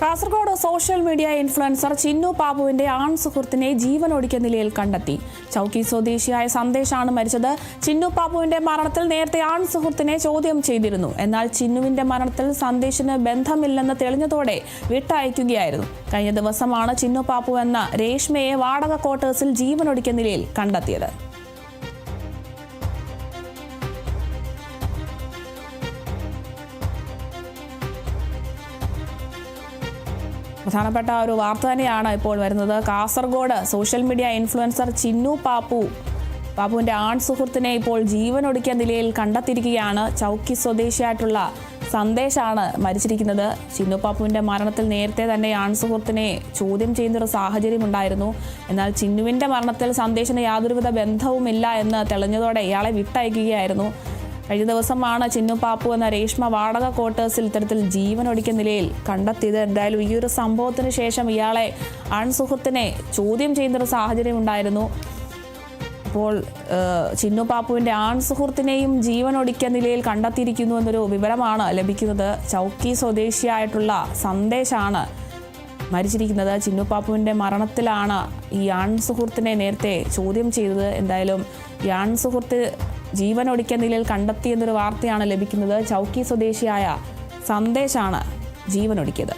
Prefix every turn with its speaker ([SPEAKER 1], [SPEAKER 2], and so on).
[SPEAKER 1] Kasaragod social media influencer Chinnu പാപ്പുവിന്റെ ആൺ സുഹൃത്തിനെ ജീവനൊടുക്കിയ നിലയിൽ കണ്ടെത്തി. ചൌക്കി സ്വദേശിയായ സന്ദേശാണ് മരിച്ചത്. ചിന്നു പാപ്പുവിന്റെ മരണത്തിൽ നേരത്തെ ആൺ സുഹൃത്തിനെ ചോദ്യം ചെയ്തിരുന്നു. എന്നാൽ ചിന്നുവിന്റെ മരണത്തിൽ സന്ദേശിന് ബന്ധമില്ലെന്ന് തെളിഞ്ഞതോടെ വിട്ടയക്കുകയായിരുന്നു. കഴിഞ്ഞ ദിവസമാണ് ചിന്നു പാപ്പു എന്ന രേഷ്മയെ വാടക ക്വാർട്ടേഴ്സിൽ ജീവനൊടുക്കിയ നിലയിൽ കണ്ടെത്തിയത്. പ്രധാനപ്പെട്ട ഒരു വാർത്ത തന്നെയാണ് ഇപ്പോൾ വരുന്നത്. Kasaragod social media influencer Chinnu പാപ്പുവിൻ്റെ ആൺ സുഹൃത്തിനെ ഇപ്പോൾ ജീവനൊടുക്കിയ നിലയിൽ കണ്ടെത്തിയിരിക്കുകയാണ്. ചൌക്കി സ്വദേശിയായിട്ടുള്ള സന്ദേശാണ് മരിച്ചിരിക്കുന്നത്. ചിന്നു പാപ്പുവിൻ്റെ മരണത്തിൽ നേരത്തെ തന്നെ ആൺ സുഹൃത്തിനെ ചോദ്യം ചെയ്യുന്നൊരു സാഹചര്യം ഉണ്ടായിരുന്നു. എന്നാൽ ചിന്നുവിൻ്റെ മരണത്തിൽ സന്ദേശിന് യാതൊരുവിധ ബന്ധവുമില്ല എന്ന് തെളിഞ്ഞതോടെ ഇയാളെ വിട്ടയക്കുകയായിരുന്നു. കഴിഞ്ഞ ദിവസമാണ് ചിന്നു പാപ്പു എന്ന രേഷ്മ വാടക ക്വാർട്ടേഴ്സിൽ ഇത്തരത്തിൽ ജീവനൊടുക്കിയ നിലയിൽ കണ്ടെത്തിയത്. എന്തായാലും ഈ ഒരു സംഭവത്തിന് ശേഷം ഇയാളെ ആൺ സുഹൃത്തിനെ ചോദ്യം ചെയ്യുന്നൊരു സാഹചര്യം ഉണ്ടായിരുന്നു. അപ്പോൾ ചിന്നു പാപ്പുവിൻ്റെ ആൺ സുഹൃത്തിനെയും ജീവനൊടുക്കിയ നിലയിൽ കണ്ടെത്തിയിരിക്കുന്നു എന്നൊരു വിവരമാണ് ലഭിക്കുന്നത്. ചൌക്കി സ്വദേശിയായിട്ടുള്ള സന്ദേശാണ് മരിച്ചിരിക്കുന്നത്. ചിന്നു പാപ്പുവിൻ്റെ മരണത്തിലാണ് ഈ ആൺ സുഹൃത്തിനെ നേരത്തെ ചോദ്യം ചെയ്തത്. എന്തായാലും ഈ ആൺ സുഹൃത്ത് ജീവനൊടുക്കിയ നിലയിൽ കണ്ടെത്തിയെന്നൊരു വാർത്തയാണ് ലഭിക്കുന്നത്. ചൌക്കി സ്വദേശിയായ സന്ദേശാണ് ജീവനൊടുക്കിയത്.